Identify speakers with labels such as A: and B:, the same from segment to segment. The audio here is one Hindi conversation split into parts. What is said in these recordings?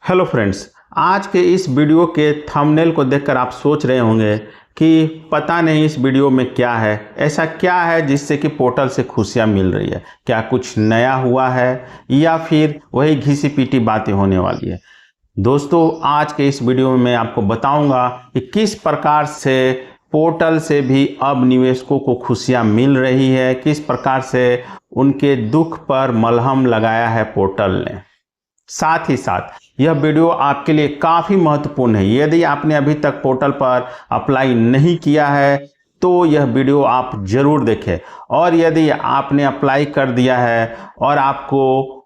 A: हेलो फ्रेंड्स, आज के इस वीडियो के थंबनेल को देखकर आप सोच रहे होंगे कि पता नहीं इस वीडियो में क्या है, ऐसा क्या है जिससे कि पोर्टल से खुशियां मिल रही है। क्या कुछ नया हुआ है या फिर वही घिसी पीटी बातें होने वाली है। दोस्तों, आज के इस वीडियो में मैं आपको बताऊंगा कि किस प्रकार से पोर्टल से भी अब निवेशकों को खुशियां मिल रही है, किस प्रकार से उनके दुख पर मलहम लगाया है पोर्टल ने। साथ ही साथ यह वीडियो आपके लिए काफ़ी महत्वपूर्ण है। यदि आपने अभी तक पोर्टल पर अप्लाई नहीं किया है तो यह वीडियो आप जरूर देखें, और यदि आपने अप्लाई कर दिया है और आपको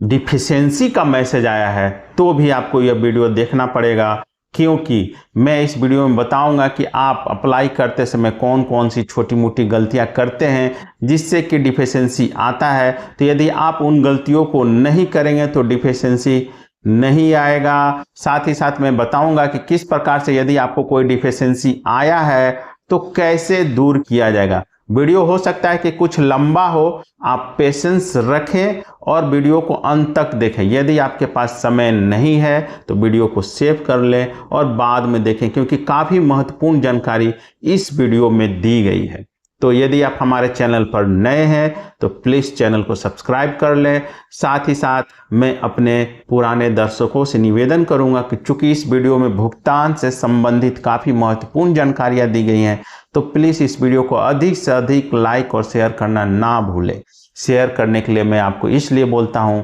A: डिफिशियंसी का मैसेज आया है तो भी आपको यह वीडियो देखना पड़ेगा, क्योंकि मैं इस वीडियो में बताऊंगा कि आप अप्लाई करते समय कौन कौन सी छोटी मोटी गलतियां करते हैं जिससे कि डिफिशियंसी आता है। तो यदि आप उन गलतियों को नहीं करेंगे तो डिफिशियंसी नहीं आएगा। साथ ही साथ मैं बताऊंगा कि किस प्रकार से यदि आपको कोई डिफिशियंसी आया है तो कैसे दूर किया जाएगा। वीडियो हो सकता है कि कुछ लंबा हो, आप पेशेंस रखें और वीडियो को अंत तक देखें। यदि आपके पास समय नहीं है तो वीडियो को सेव कर लें और बाद में देखें, क्योंकि काफ़ी महत्वपूर्ण जानकारी इस वीडियो में दी गई है। तो यदि आप हमारे चैनल पर नए हैं तो प्लीज़ चैनल को सब्सक्राइब कर लें। साथ ही साथ मैं अपने पुराने दर्शकों से निवेदन करूंगा कि चूंकि इस वीडियो में भुगतान से संबंधित काफ़ी महत्वपूर्ण जानकारियां दी गई हैं, तो प्लीज़ इस वीडियो को अधिक से अधिक लाइक और शेयर करना ना भूलें। शेयर करने के लिए मैं आपको इसलिए बोलता हूं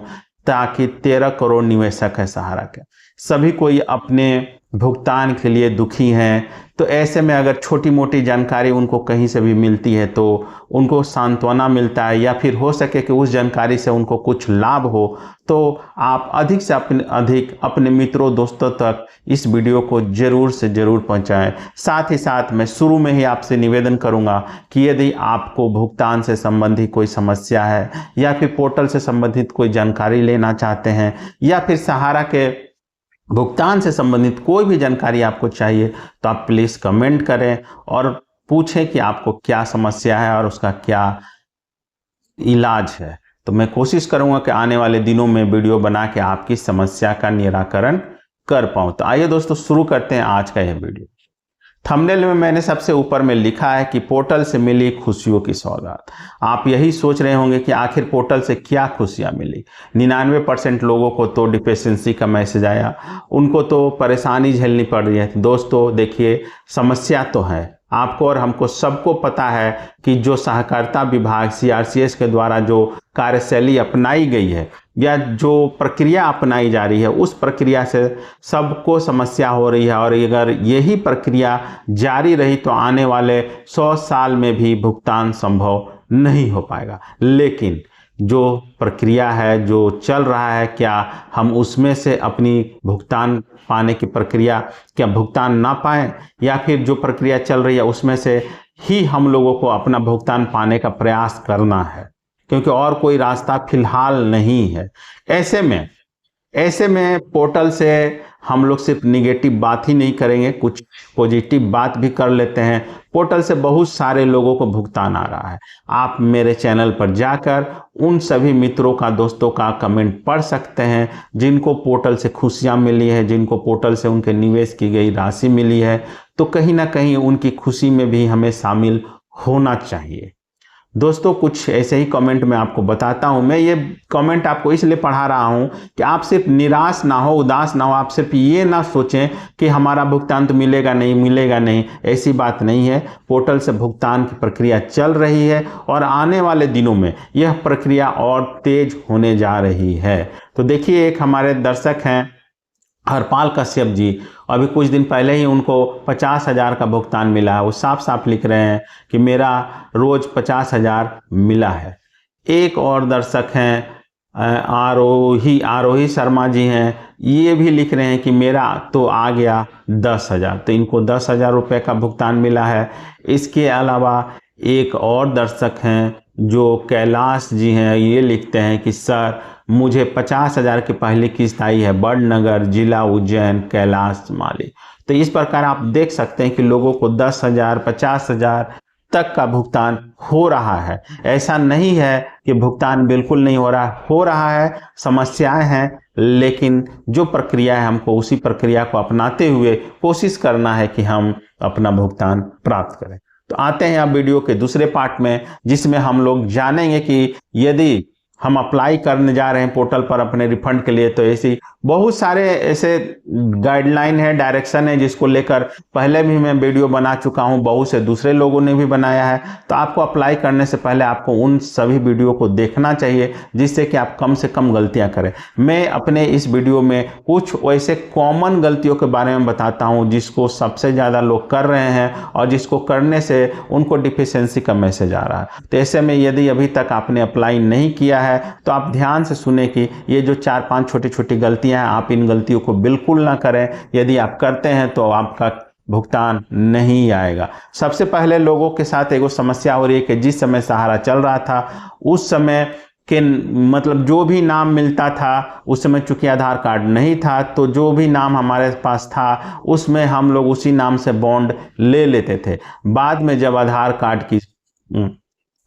A: ताकि 13 करोड़ निवेशक है सहारा के, सभी कोई अपने भुगतान के लिए दुखी हैं। तो ऐसे में अगर छोटी मोटी जानकारी उनको कहीं से भी मिलती है तो उनको सांत्वना मिलता है, या फिर हो सके कि उस जानकारी से उनको कुछ लाभ हो, तो आप अधिक से अधिक अपने मित्रों दोस्तों तक इस वीडियो को जरूर से जरूर पहुंचाएं। साथ ही साथ मैं शुरू में ही आपसे निवेदन करूंगा कि यदि आपको भुगतान से संबंधित कोई समस्या है या फिर पोर्टल से संबंधित कोई जानकारी लेना चाहते हैं या फिर सहारा के भुगतान से संबंधित कोई भी जानकारी आपको चाहिए, तो आप प्लीज़ कमेंट करें और पूछें कि आपको क्या समस्या है और उसका क्या इलाज है। तो मैं कोशिश करूंगा कि आने वाले दिनों में वीडियो बना के आपकी समस्या का निराकरण कर पाऊँ। तो आइए दोस्तों, शुरू करते हैं आज का यह वीडियो। थंबनेल में मैंने सबसे ऊपर में लिखा है कि पोर्टल से मिली खुशियों की सौगात। आप यही सोच रहे होंगे कि आखिर पोर्टल से क्या खुशियां मिली। 99% लोगों को तो डिफिशियंसी का मैसेज आया, उनको तो परेशानी झेलनी पड़ रही है। दोस्तों देखिए, समस्या तो है, आपको और हमको सबको पता है कि जो सहकारिता विभाग CRCS के द्वारा जो कार्यशैली अपनाई गई है या जो प्रक्रिया अपनाई जा रही है, उस प्रक्रिया से सबको समस्या हो रही है। और अगर यही प्रक्रिया जारी रही तो आने वाले 100 साल में भी भुगतान संभव नहीं हो पाएगा। लेकिन जो प्रक्रिया है, जो चल रहा है, क्या हम उसमें से अपनी भुगतान पाने की प्रक्रिया क्या भुगतान ना पाएं, या फिर जो प्रक्रिया चल रही है उसमें से ही हम लोगों को अपना भुगतान पाने का प्रयास करना है, क्योंकि और कोई रास्ता फिलहाल नहीं है। ऐसे में पोर्टल से हम लोग सिर्फ निगेटिव बात ही नहीं करेंगे, कुछ पॉजिटिव बात भी कर लेते हैं। पोर्टल से बहुत सारे लोगों को भुगतान आ रहा है। आप मेरे चैनल पर जाकर उन सभी मित्रों का, दोस्तों का कमेंट पढ़ सकते हैं जिनको पोर्टल से खुशियां मिली है, जिनको पोर्टल से उनके निवेश की गई राशि मिली है। तो कहीं ना कहीं उनकी खुशी में भी हमें शामिल होना चाहिए। दोस्तों, कुछ ऐसे ही कमेंट मैं आपको बताता हूं। मैं ये कमेंट आपको इसलिए पढ़ा रहा हूं कि आप सिर्फ निराश ना हो, उदास ना हो। आप सिर्फ ये ना सोचें कि हमारा भुगतान तो मिलेगा नहीं। ऐसी बात नहीं है। पोर्टल से भुगतान की प्रक्रिया चल रही है और आने वाले दिनों में यह प्रक्रिया और तेज होने जा रही है। तो देखिए, एक हमारे दर्शक हैं हरपाल कश्यप जी, अभी कुछ दिन पहले ही उनको 50,000 का भुगतान मिला है। वो साफ साफ लिख रहे हैं कि मेरा रोज 50,000 मिला है। एक और दर्शक हैं आरोही शर्मा जी हैं, ये भी लिख रहे हैं कि मेरा तो आ गया 10,000। तो इनको 10,000 रुपये का भुगतान मिला है। इसके अलावा एक और दर्शक हैं जो कैलाश जी हैं, ये लिखते हैं कि सर मुझे 50,000 की पहली किस्त आई है, बड़नगर जिला उज्जैन, कैलाश माली। तो इस प्रकार आप देख सकते हैं कि लोगों को 10,000, 50,000 तक का भुगतान हो रहा है। ऐसा नहीं है कि भुगतान बिल्कुल नहीं हो रहा है, समस्याएं हैं, लेकिन जो प्रक्रिया है हमको उसी प्रक्रिया को अपनाते हुए कोशिश करना है कि हम अपना भुगतान प्राप्त करें। तो आते हैं अब वीडियो के दूसरे पार्ट में, जिसमें हम लोग जानेंगे कि यदि हम अप्लाई करने जा रहे हैं पोर्टल पर अपने रिफंड के लिए, तो ऐसी बहुत सारे ऐसे गाइडलाइन है, डायरेक्शन है, जिसको लेकर पहले भी मैं वीडियो बना चुका हूं, बहुत से दूसरे लोगों ने भी बनाया है। तो आपको अप्लाई करने से पहले आपको उन सभी वीडियो को देखना चाहिए, जिससे कि आप कम से कम गलतियां करें। मैं अपने इस वीडियो में कुछ वैसे कॉमन गलतियों के बारे में बताता हूं जिसको सबसे ज़्यादा लोग कर रहे हैं और जिसको करने से उनको डिफिशियंसी का मैसेज आ रहा है। तो ऐसे में यदि अभी तक आपने अप्लाई नहीं किया है तो आप ध्यान से सुने कि ये जो 4-5 छोटी छोटी गलतियां हैं, आप इन गलतियों को बिल्कुल ना करें। यदि आप करते हैं तो आपका भुगतान नहीं आएगा। सबसे पहले लोगों के साथ एक समस्या हो रही है कि जिस समय सहारा चल रहा था उस समय के मतलब जो भी नाम मिलता था, उस समय चूंकि आधार कार्ड नहीं था, तो जो भी नाम हमारे पास था उसमें हम लोग उसी नाम से बॉन्ड ले लेते थे। बाद में जब आधार कार्ड की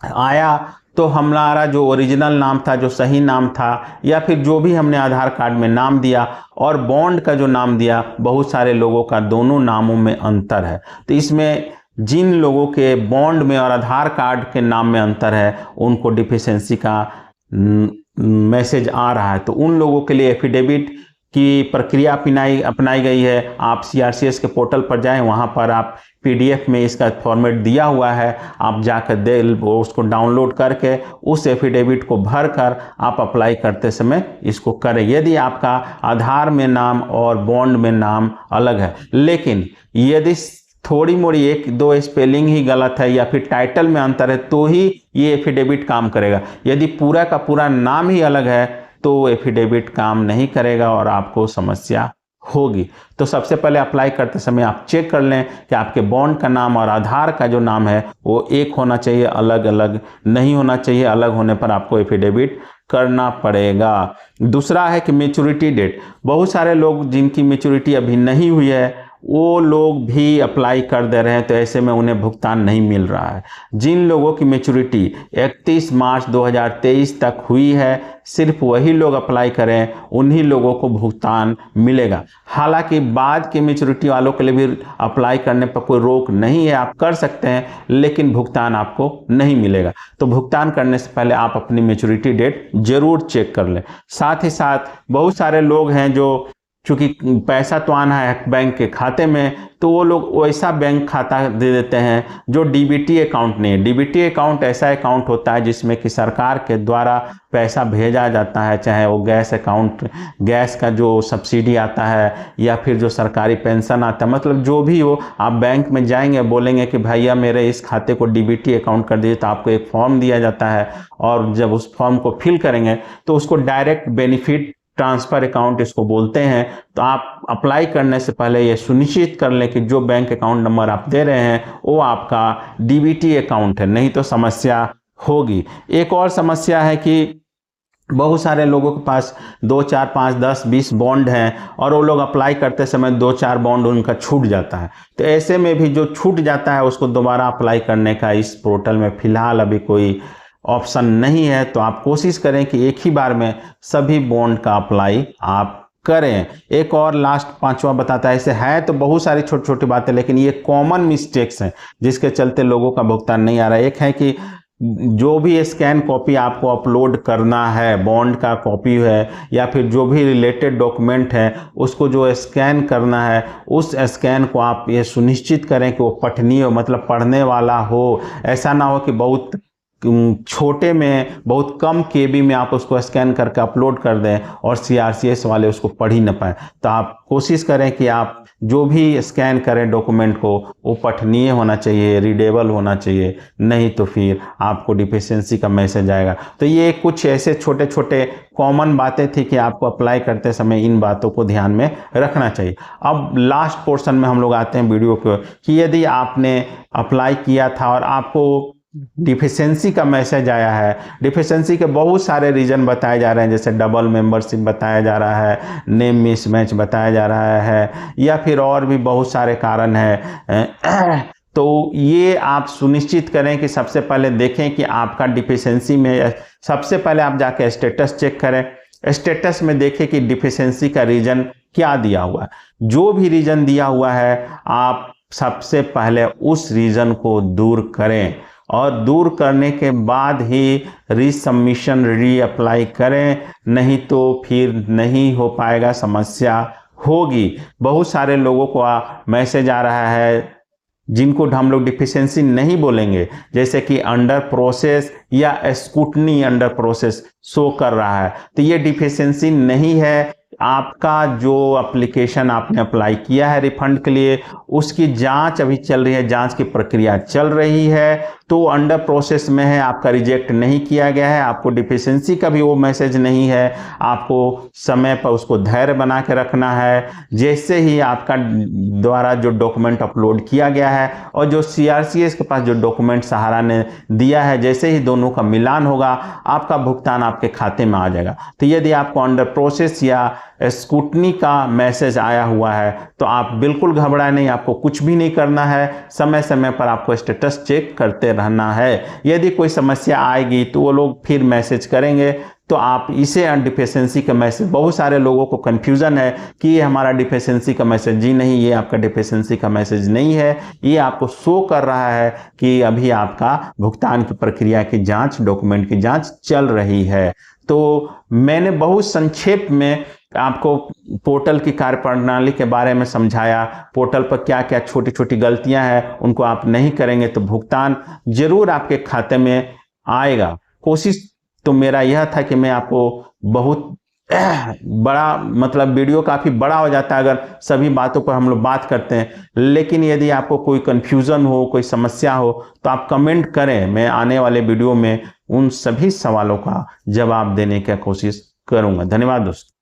A: आया तो हमारा जो ओरिजिनल नाम था, जो सही नाम था, या फिर जो भी हमने आधार कार्ड में नाम दिया और बॉन्ड का जो नाम दिया, बहुत सारे लोगों का दोनों नामों में अंतर है। तो इसमें जिन लोगों के बॉन्ड में और आधार कार्ड के नाम में अंतर है, उनको डिफिशियंसी का मैसेज आ रहा है। तो उन लोगों के लिए एफिडेविट की प्रक्रिया अपनाई गई है। आप CRCS के पोर्टल पर जाएं, वहां पर आप PDF में इसका फॉर्मेट दिया हुआ है, आप जाकर उसको डाउनलोड करके उस एफिडेविट को भरकर आप अप्लाई करते समय इसको करें। यदि आपका आधार में नाम और बॉन्ड में नाम अलग है, लेकिन यदि थोड़ी मोड़ी 1-2 स्पेलिंग ही गलत है या फिर टाइटल में अंतर है, तो ही ये एफिडेविट काम करेगा। यदि पूरा का पूरा नाम ही अलग है तो एफिडेविट काम नहीं करेगा और आपको समस्या होगी। तो सबसे पहले अप्लाई करते समय आप चेक कर लें कि आपके बॉन्ड का नाम और आधार का जो नाम है वो एक होना चाहिए, अलग अलग नहीं होना चाहिए। अलग होने पर आपको एफिडेविट करना पड़ेगा। दूसरा है कि मैच्योरिटी डेट। बहुत सारे लोग जिनकी मैच्योरिटी अभी नहीं हुई है वो लोग भी अप्लाई कर दे रहे हैं, तो ऐसे में उन्हें भुगतान नहीं मिल रहा है। जिन लोगों की मैच्योरिटी 31 मार्च 2023 तक हुई है, सिर्फ वही लोग अप्लाई करें, उन्हीं लोगों को भुगतान मिलेगा। हालांकि बाद के मैच्योरिटी वालों के लिए भी अप्लाई करने पर कोई रोक नहीं है, आप कर सकते हैं, लेकिन भुगतान आपको नहीं मिलेगा। तो भुगतान करने से पहले आप अपनी मैच्योरिटी डेट जरूर चेक कर लें। साथ ही साथ बहुत सारे लोग हैं जो चूंकि पैसा तो आना है बैंक के खाते में, तो वो लोग वैसा बैंक खाता दे देते हैं जो DBT अकाउंट नहीं है। DBT अकाउंट ऐसा अकाउंट होता है जिसमें कि सरकार के द्वारा पैसा भेजा जाता है, चाहे वो गैस अकाउंट, गैस का जो सब्सिडी आता है या फिर जो सरकारी पेंशन आता है, मतलब जो भी हो, आप बैंक में जाएंगे, बोलेंगे कि भैया मेरे इस खाते को DBT अकाउंट कर दीजिए, तो आपको एक फॉर्म दिया जाता है और जब उस फॉर्म को फिल करेंगे तो उसको डायरेक्ट बेनिफिट ट्रांसफर अकाउंट इसको बोलते हैं। तो आप अप्लाई करने से पहले ये सुनिश्चित कर लें कि जो बैंक अकाउंट नंबर आप दे रहे हैं वो आपका DBT अकाउंट है, नहीं तो समस्या होगी। एक और समस्या है कि बहुत सारे लोगों के पास 2, 4, 5, 10, 20 बॉन्ड हैं और वो लोग अप्लाई करते समय 2-4 बॉन्ड उनका छूट जाता है। तो ऐसे में भी जो छूट जाता है उसको दोबारा अप्लाई करने का इस पोर्टल में फिलहाल अभी कोई ऑप्शन नहीं है। तो आप कोशिश करें कि एक ही बार में सभी बॉन्ड का अप्लाई आप करें। एक और लास्ट 5वां बताता है, ऐसे है तो बहुत सारी छोटी छोटी बातें, लेकिन ये कॉमन मिस्टेक्स हैं जिसके चलते लोगों का भुगतान नहीं आ रहा है। एक है कि जो भी स्कैन कॉपी आपको अपलोड करना है, बॉन्ड का कॉपी है या फिर जो भी रिलेटेड डॉक्यूमेंट है, उसको जो स्कैन करना है, उस स्कैन को आप ये सुनिश्चित करें कि वो पठनीय हो, मतलब पढ़ने वाला हो। ऐसा ना हो कि बहुत छोटे में, बहुत कम KB में आप उसको स्कैन करके अपलोड कर दें और CRCS वाले उसको पढ़ ही ना पाए। तो आप कोशिश करें कि आप जो भी स्कैन करें डॉक्यूमेंट को, वो पठनीय होना चाहिए, रीडेबल होना चाहिए, नहीं तो फिर आपको डिफिशियंसी का मैसेज आएगा। तो ये कुछ ऐसे छोटे छोटे कॉमन बातें थी कि आपको अप्लाई करते समय इन बातों को ध्यान में रखना चाहिए। अब लास्ट पोर्शन में हम लोग आते हैं वीडियो को, कि यदि आपने अप्लाई किया था और आपको डिफिशियंसी का मैसेज आया है, डिफिशियंसी के बहुत सारे रीजन बताए जा रहे हैं, जैसे डबल मेंबरशिप बताया जा रहा है, नेम मिसमैच बताया जा रहा है, या फिर और भी बहुत सारे कारण हैं। तो तो ये आप सुनिश्चित करें कि सबसे पहले देखें कि आपका डिफिशियंसी में, सबसे पहले आप जाके स्टेटस चेक करें। स्टेटस में देखें कि डिफिशियंसी का रीजन क्या दिया हुआ है। जो भी रीजन दिया हुआ है आप सबसे पहले उस रीजन को दूर करें और दूर करने के बाद ही रीसबमिशन रीअप्लाई करें, नहीं तो फिर नहीं हो पाएगा, समस्या होगी। बहुत सारे लोगों को मैसेज आ रहा है जिनको हम लोग डिफिशियंसी नहीं बोलेंगे, जैसे कि अंडर प्रोसेस या स्क्रूटनी अंडर प्रोसेस शो कर रहा है, तो ये डिफिशियंसी नहीं है। आपका जो एप्लीकेशन आपने अप्लाई किया है रिफंड के लिए, उसकी जांच अभी चल रही है, जांच की प्रक्रिया चल रही है, तो अंडर प्रोसेस में है, आपका रिजेक्ट नहीं किया गया है, आपको डिफिशियंसी का भी वो मैसेज नहीं है। आपको समय पर उसको धैर्य बना के रखना है। जैसे ही आपका द्वारा जो डॉक्यूमेंट अपलोड किया गया है और जो CRCS के पास जो डॉक्यूमेंट सहारा ने दिया है, जैसे ही दोनों का मिलान होगा आपका भुगतान आपके खाते में आ जाएगा। तो यदि आपको अंडर प्रोसेस या स्क्रूटनी का मैसेज आया हुआ है तो आप बिल्कुल घबराए नहीं, आपको कुछ भी नहीं करना है। समय समय पर आपको स्टेटस चेक करते रहना है। यदि कोई समस्या आएगी तो वो लोग फिर मैसेज करेंगे, तो आप इसे डिफिशियंसी का मैसेज, बहुत सारे लोगों को कंफ्यूजन है कि ये हमारा डिफिशियंसी का मैसेज, जी नहीं, ये आपका डिफिशियंसी का मैसेज नहीं है। ये आपको शो कर रहा है कि अभी आपका भुगतान की प्रक्रिया की जांच, डॉक्यूमेंट की जांच चल रही है। तो मैंने बहुत संक्षेप में आपको पोर्टल की कार्यप्रणाली के बारे में समझाया। पोर्टल पर क्या क्या छोटी छोटी गलतियां हैं, उनको आप नहीं करेंगे तो भुगतान जरूर आपके खाते में आएगा। कोशिश तो मेरा यह था कि मैं आपको बहुत बड़ा, मतलब वीडियो काफ़ी बड़ा हो जाता है अगर सभी बातों पर हम लोग बात करते हैं, लेकिन यदि आपको कोई कन्फ्यूज़न हो, कोई समस्या हो तो आप कमेंट करें। मैं आने वाले वीडियो में उन सभी सवालों का जवाब देने की कोशिश करूंगा। धन्यवाद दोस्तों।